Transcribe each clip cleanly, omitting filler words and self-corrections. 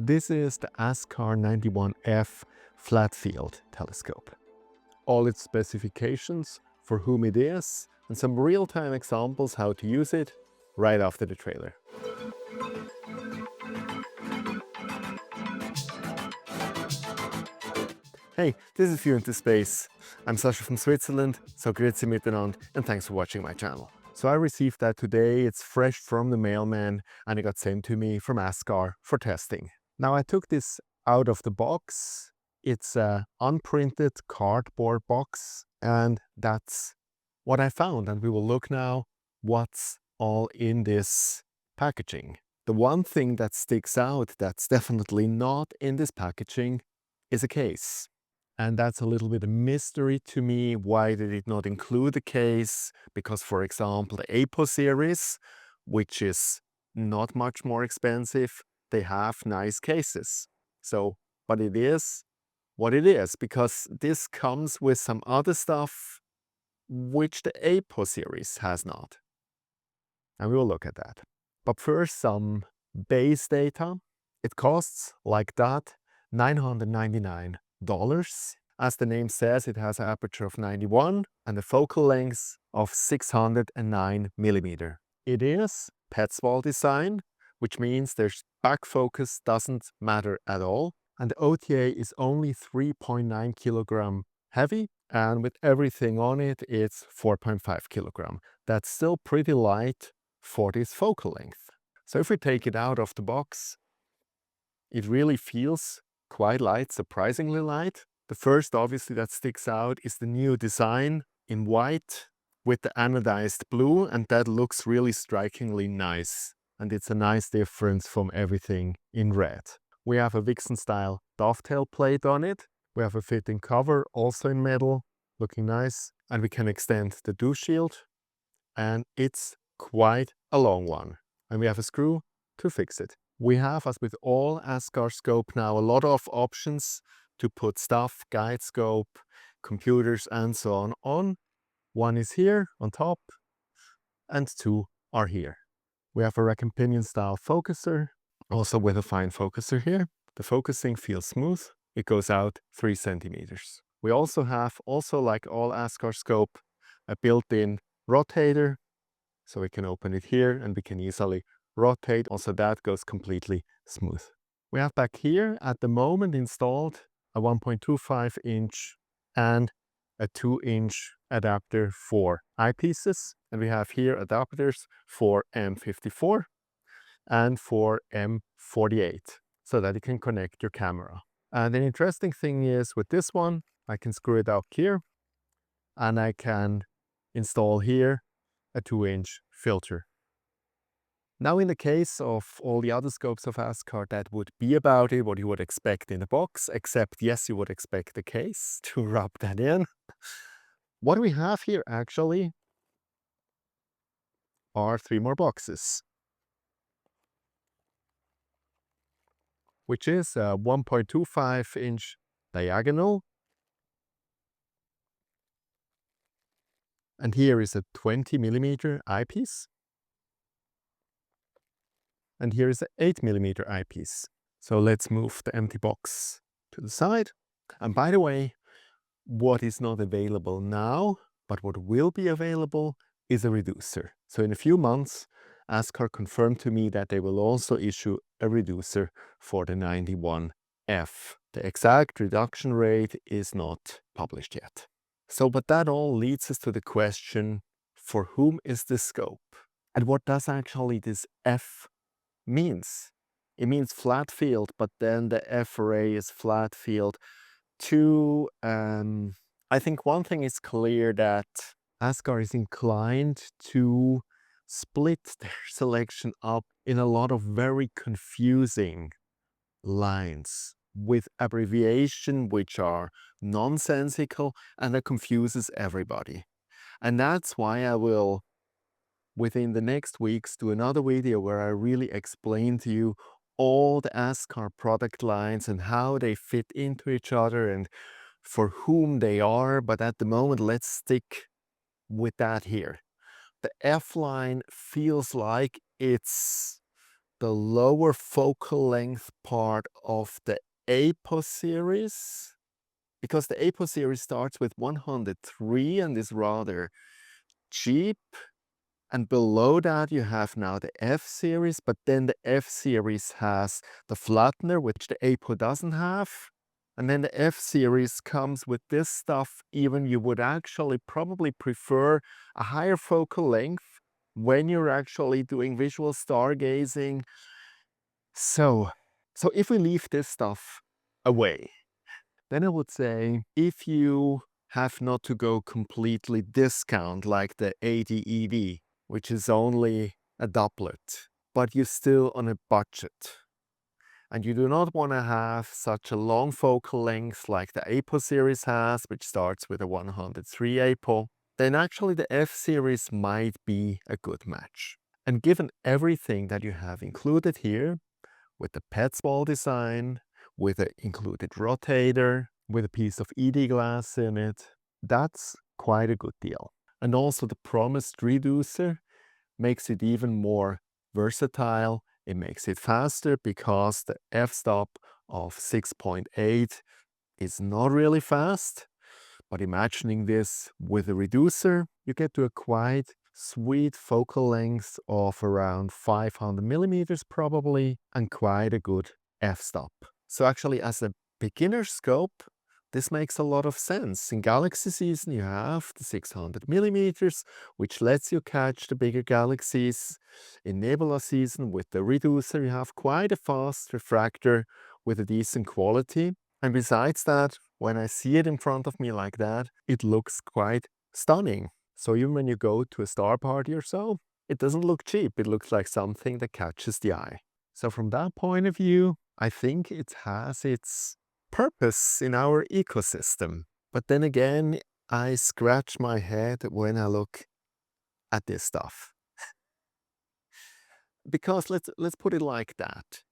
This is the Askar 91F flat field telescope. All its specifications, for whom it is, and some real-time examples how to use it right after the trailer. Hey, this is View into Space. I'm Sascha from Switzerland, so grüezi miteinander, and thanks for watching my channel. So I received that today, it's fresh from the mailman, and it got sent to me from Askar for testing. Now I took this out of the box. It's an unprinted cardboard box, and that's what I found. And we will look now what's all in this packaging. The one thing that sticks out that's definitely not in this packaging is a case. And that's a little bit a mystery to me. Why did it not include a case? Because, for example, the APS series, which is not much more expensive, they have nice cases. So, but it is what it is, because this comes with some other stuff which the APS series has not. And we will look at that. But first, some base data. It costs, like that, $999. As the name says, it has an aperture of 91 and a focal length of 609 millimeter. It is Petzval design, which means their back focus doesn't matter at all. And the OTA is only 3.9 kilogram heavy, and with everything on it, it's 4.5 kilogram. That's still pretty light for this focal length. So if we take it out of the box, it really feels quite light, surprisingly light. The first, obviously, that sticks out is the new design in white with the anodized blue, and that looks really strikingly nice. And it's a nice difference from everything in red. We have a Vixen-style dovetail plate on it. We have a fitting cover, also in metal, looking nice. And we can extend the dew shield, and it's quite a long one. And we have a screw to fix it. We have, as with all Askar scope now, a lot of options to put stuff, guide scope, computers, and so on. One is here on top, and two are here. We have a rack and pinion style focuser, also with a fine focuser here. The focusing feels smooth. It goes out 3 centimeters. We also have, like all Askar scope, a built-in rotator. So we can open it here and we can easily rotate. Also, that goes completely smooth. We have back here at the moment installed a 1.25 inch and a 2-inch adapter for eyepieces. And we have here adapters for M54 and for M48 so that you can connect your camera. And the interesting thing is with this one, I can screw it up here and I can install here a 2-inch filter. Now, in the case of all the other scopes of Askar, that would be about it, what you would expect in a box, except yes, you would expect the case to rub that in. What we have here actually are 3 more boxes, which is a 1.25 inch diagonal. And here is a 20 millimeter eyepiece. And here is an 8 millimeter eyepiece. So let's move the empty box to the side. And by the way, what is not available now, but what will be available is a reducer. So in a few months, Askar confirmed to me that they will also issue a reducer for the 91F. The exact reduction rate is not published yet. So, but that all leads us to the question, for whom is this scope? And what does actually this F means? It means flat field, but then the F array is flat field too. I think one thing is clear, that Askar is inclined to split their selection up in a lot of very confusing lines with abbreviation which are nonsensical, and that confuses everybody. And that's why I will, within the next weeks, do another video where I really explain to you all the Askar product lines and how they fit into each other and for whom they are. But at the moment, let's stick with that here. The F line feels like it's the lower focal length part of the APO series, because the APO series starts with 103 and is rather cheap. And below that you have now the F series, but then the F series has the flattener, which the APO doesn't have. And then the F series comes with this stuff. Even you would actually probably prefer a higher focal length when you're actually doing visual stargazing. So if we leave this stuff away, then I would say if you have not to go completely discount like the AD-ED, which is only a doublet, but you're still on a budget, and you do not want to have such a long focal length like the APO series has, which starts with a 103 APO, then actually the F series might be a good match. And given everything that you have included here, with the PETS ball design, with an included rotator, with a piece of ED glass in it, that's quite a good deal. And also the promised reducer makes it even more versatile. It makes it faster because the f-stop of 6.8 is not really fast. But imagining this with a reducer, you get to a quite sweet focal length of around 500 millimeters probably, and quite a good f-stop. So actually as a beginner scope, this makes a lot of sense. In galaxy season you have the 600 millimeters, which lets you catch the bigger galaxies. In nebula season with the reducer you have quite a fast refractor with a decent quality. And besides that, when I see it in front of me like that, it looks quite stunning. So even when you go to a star party or so, it doesn't look cheap. It looks like something that catches the eye. So from that point of view, I think it has its purpose in our ecosystem. But then again, I scratch my head when I look at this stuff. Because let's put it like that.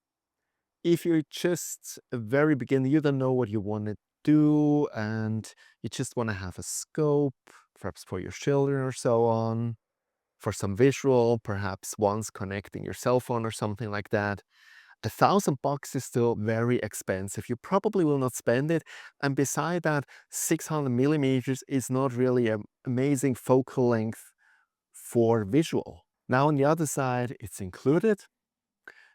If you're just a very beginner, you don't know what you want to do, and you just want to have a scope, perhaps for your children or so on, for some visual, perhaps once connecting your cell phone or something like that, $1,000 is still very expensive. You probably will not spend it. And beside that, 600 millimeters is not really an amazing focal length for visual. Now on the other side, it's included.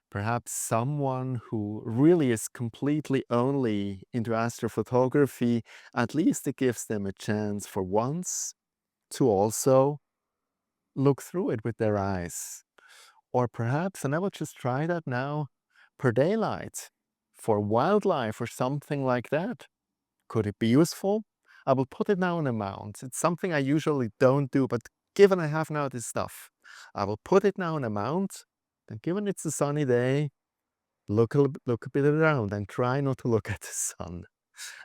Perhaps someone who really is completely only into astrophotography, at least it gives them a chance for once to also look through it with their eyes. Or perhaps, and I will just try that now, per daylight, for wildlife or something like that. Could it be useful? I will put it now on a mount. It's something I usually don't do, but given I have now this stuff, I will put it now on a mount, and given it's a sunny day, look a bit around and try not to look at the sun.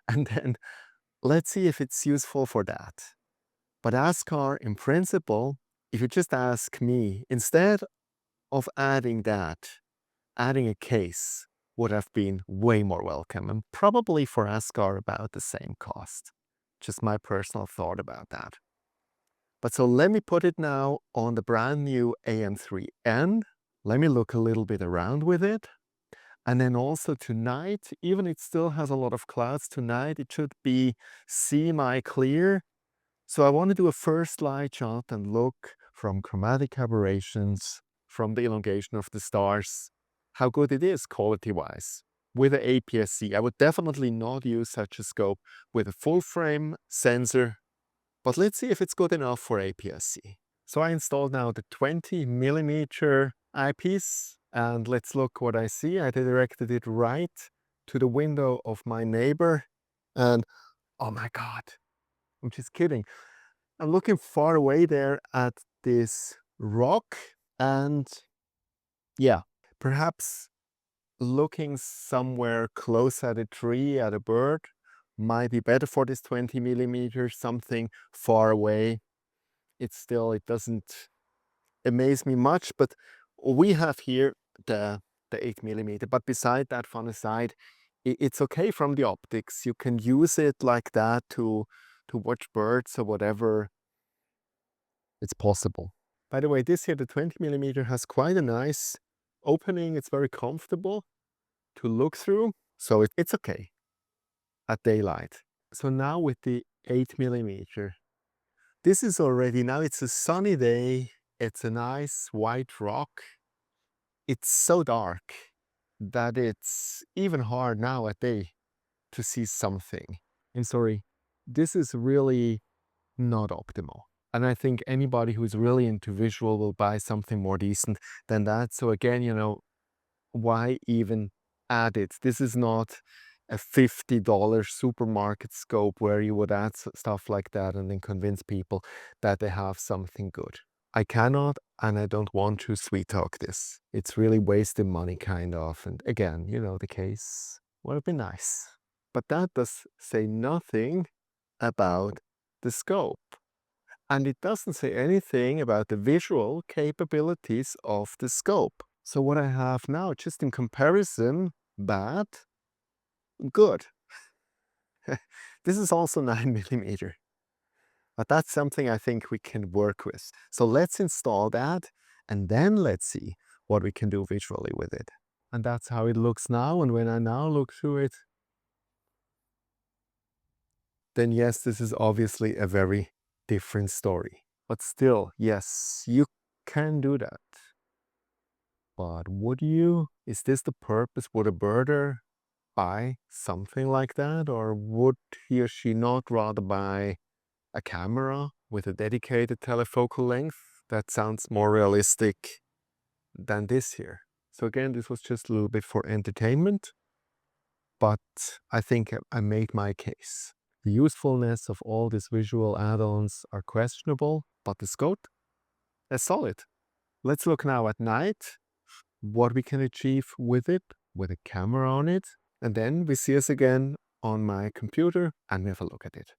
And then let's see if it's useful for that. But Askar, in principle, if you just ask me, instead of adding that, adding a case would have been way more welcome, and probably for Askar about the same cost. Just my personal thought about that. But so let me put it now on the brand new AM3N. Let me look a little bit around with it. And then also tonight, even it still has a lot of clouds tonight, it should be semi-clear. So I want to do a first light shot and look from chromatic aberrations, from the elongation of the stars, how good it is quality-wise. With the APS-C, I would definitely not use such a scope with a full frame sensor, but let's see if it's good enough for APS-C. So I installed now the 20 millimeter eyepiece, and let's look what I see. I directed it right to the window of my neighbor, and oh my God, I'm just kidding. I'm looking far away there at this rock, and yeah, perhaps looking somewhere close at a tree, at a bird, might be better for this 20 millimeters, something far away. It doesn't amaze me much, but we have here the 8 millimeter. But beside that, fun aside, it's okay from the optics. You can use it like that to watch birds or whatever. It's possible. By the way, this here, the 20 millimeter, has quite a nice opening, it's very comfortable to look through. So it's okay at daylight. So now with the 8mm, this is already, now it's a sunny day. It's a nice white rock. It's so dark that it's even hard now at day to see something. And sorry, this is really not optimal. And I think anybody who's really into visual will buy something more decent than that. So again, you know, why even add it? This is not a $50 supermarket scope where you would add stuff like that and then convince people that they have something good. I cannot and I don't want to sweet talk this. It's really wasting money kind of. And again, you know, the case would have been nice. But that does say nothing about the scope. And it doesn't say anything about the visual capabilities of the scope. So what I have now, just in comparison, bad, good. This is also 9mm. But that's something I think we can work with. So let's install that and then let's see what we can do visually with it. And that's how it looks now. And when I now look through it, then yes, this is obviously a very different story. But still, yes, you can do that. But would you? Is this the purpose? Would a birder buy something like that? Or would he or she not rather buy a camera with a dedicated telephocal length? That sounds more realistic than this here. So again, this was just a little bit for entertainment, but I think I made my case. The usefulness of all these visual add-ons are questionable, but the scope is solid. Let's look now at night, what we can achieve with it, with a camera on it, and then we see us again on my computer and we have a look at it.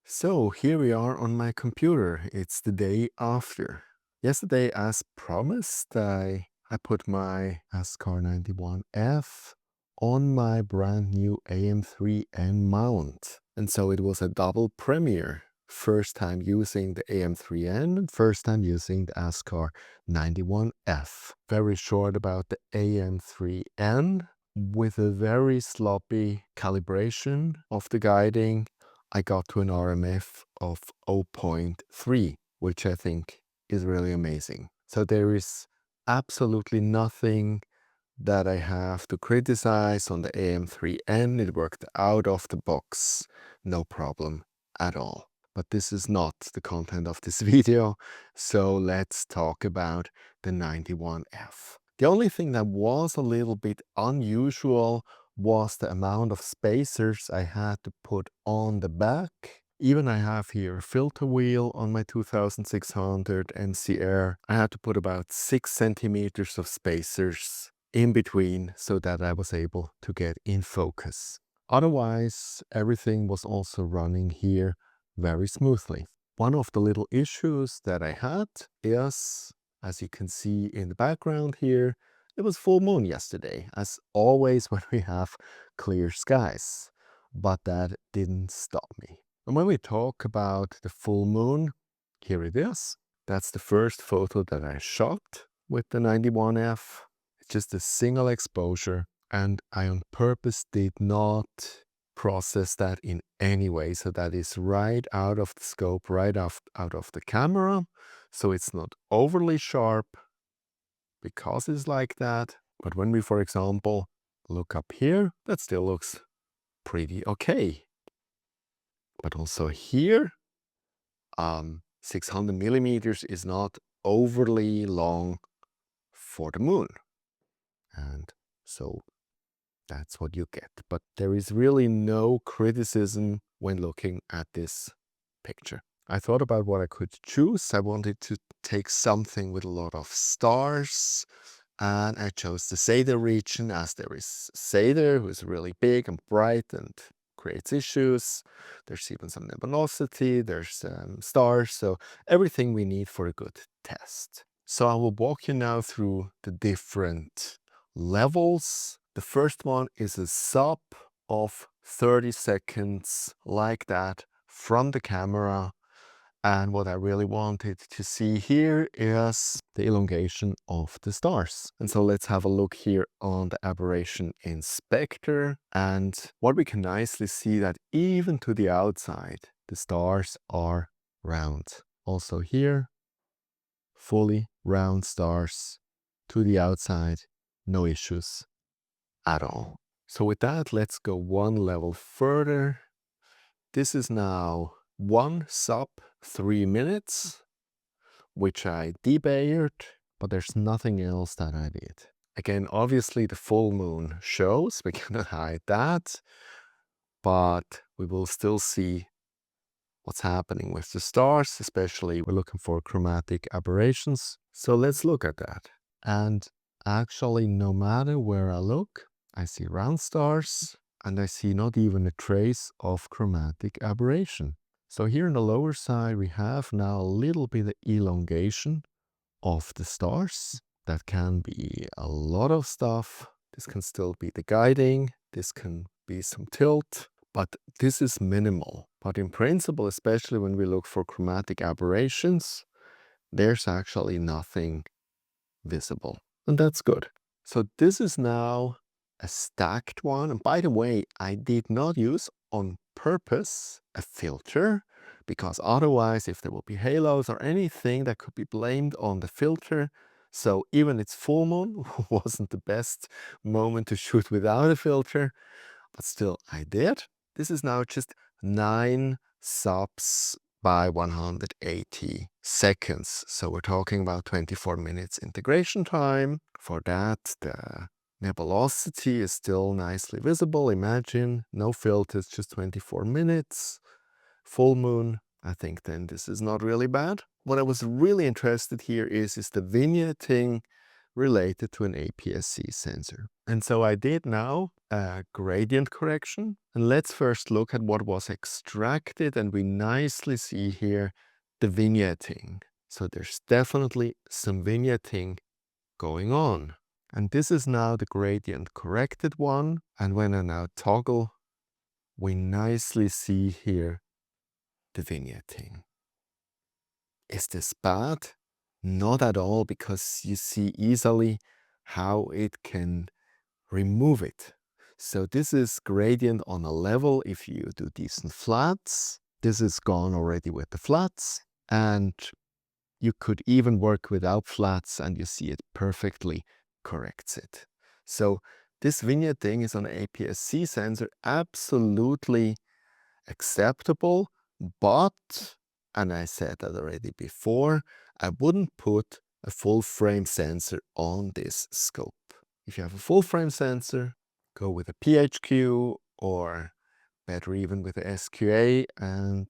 So here we are on my computer. It's the day after. Yesterday, as promised, I put my Askar 91F on my brand new AM3N mount. And so it was a double premiere. First time using the AM3N, first time using the Askar 91F. Very short about the AM3N. With a very sloppy calibration of the guiding, I got to an RMF of 0.3, which I think is really amazing. So there is absolutely nothing that I have to criticize on the AM3N. It worked out of the box, no problem at all. But this is not the content of this video, so let's talk about the 91F. The only thing that was a little bit unusual was the amount of spacers I had to put on the back. Even I have here a filter wheel on my 2600 MCR. I had to put about 6 centimeters of spacers in between so that I was able to get in focus. Otherwise, everything was also running here very smoothly. One of the little issues that I had is, as you can see in the background here, it was full moon yesterday, as always when we have clear skies. But that didn't stop me. And when we talk about the full moon, here it is. That's the first photo that I shot with the 91F. It's just a single exposure, and I on purpose did not process that in any way. So that is right out of the scope, right out of the camera. So it's not overly sharp because it's like that. But when we, for example, look up here, that still looks pretty okay. But also here, 600mm is not overly long for the moon. And so that's what you get. But there is really no criticism when looking at this picture. I thought about what I could choose. I wanted to take something with a lot of stars, and I chose the Seder region, as there is Seder, who is really big and bright and creates issues. There's even some luminosity, there's stars, so everything we need for a good test. So I will walk you now through the different levels. The first one is a sub of 30 seconds like that from the camera. And what I really wanted to see here is the elongation of the stars. And so let's have a look here on the aberration inspector. And what we can nicely see that even to the outside, the stars are round. Also here, fully round stars to the outside, no issues at all. So with that, let's go one level further. This is now 1 sub 3 minutes, which I debayered, but there's nothing else that I did. Again, obviously the full moon shows, we cannot hide that, but we will still see what's happening with the stars, especially we're looking for chromatic aberrations. So let's look at that. And actually, no matter where I look, I see round stars, and I see not even a trace of chromatic aberration. So here on the lower side, we have now a little bit of elongation of the stars. That can be a lot of stuff. This can still be the guiding. This can be some tilt, but this is minimal. But in principle, especially when we look for chromatic aberrations, there's actually nothing visible. And that's good. So this is now a stacked one. And by the way, I did not use on purpose a filter, because otherwise, if there will be halos or anything, that could be blamed on the filter. So even its full moon wasn't the best moment to shoot without a filter, but still I did. This is now just 9 subs by 180 seconds. So we're talking about 24 minutes integration time. For that, the nebulosity is still nicely visible. Imagine no filters, just 24 minutes. Full moon, I think then this is not really bad. What I was really interested here is the vignetting related to an APS-C sensor. And so I did now a gradient correction. And let's first look at what was extracted. And we nicely see here the vignetting. So there's definitely some vignetting going on. And this is now the gradient corrected one. And when I now toggle, we nicely see here the vignetting. Is this bad? Not at all, because you see easily how it can remove it. So this is gradient on a level if you do decent flats. This is gone already with the flats, and you could even work without flats and you see it perfectly corrects it. So this vignetting is on an APS-C sensor absolutely acceptable, but, and I said that already before, I wouldn't put a full frame sensor on this scope. If you have a full frame sensor, go with a PHQ or better even with a SQA, and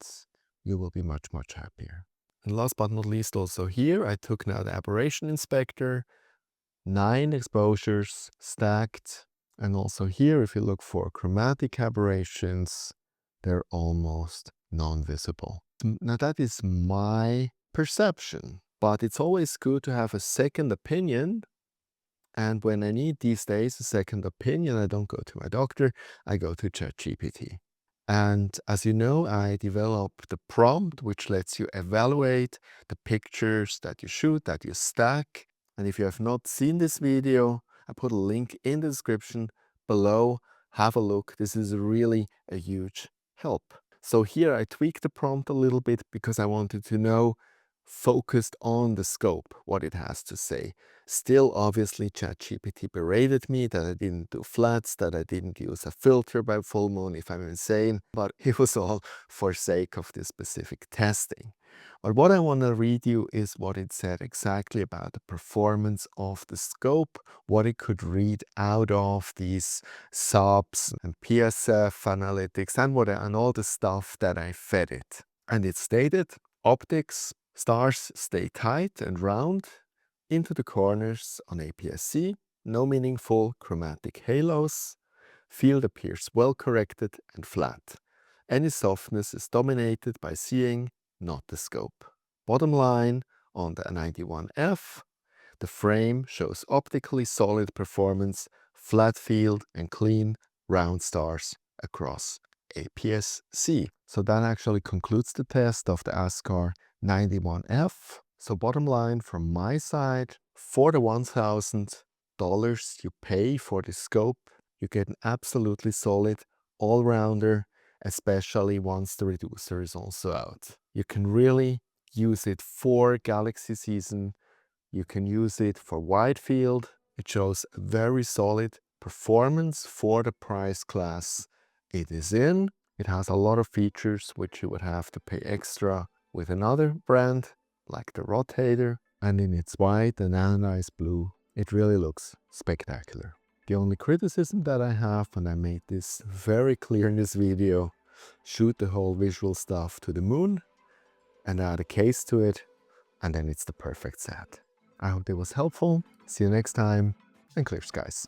you will be much, much happier. And last but not least, also here, I took now the aberration inspector, 9 exposures stacked. And also here, if you look for chromatic aberrations, they're almost non-visible. Now that is my perception, but it's always good to have a second opinion. And when I need these days a second opinion, I don't go to my doctor, I go to ChatGPT. And as you know, I developed the prompt, which lets you evaluate the pictures that you shoot, that you stack. And if you have not seen this video, I put a link in the description below. Have a look. This is really a huge help. So here I tweaked the prompt a little bit because I wanted to know, focused on the scope, what it has to say. Still, obviously, ChatGPT berated me that I didn't do flats, that I didn't use a filter by full moon, if I'm insane, but it was all for sake of this specific testing. But what I want to read you is what it said exactly about the performance of the scope, what it could read out of these subs and PSF analytics and all the stuff that I fed it. And it stated, optics, stars stay tight and round into the corners on APS-C, no meaningful chromatic halos, field appears well corrected and flat. Any softness is dominated by seeing, not the scope. Bottom line, on the 91F, the frame shows optically solid performance, flat field and clean round stars across APS-C. So that actually concludes the test of the Askar 91F. So bottom line from my side, for the $1,000 you pay for the scope, you get an absolutely solid all-rounder, especially once the reducer is also out. You can really use it for galaxy season. You can use it for wide field. It shows very solid performance for the price class it is in. It has a lot of features which you would have to pay extra with another brand, like the rotator, and in its white and anodized blue, it really looks spectacular. The only criticism that I have, and I made this very clear in this video, shoot the whole visual stuff to the moon and add a case to it, and then it's the perfect set. I hope it was helpful. See you next time, and clear skies.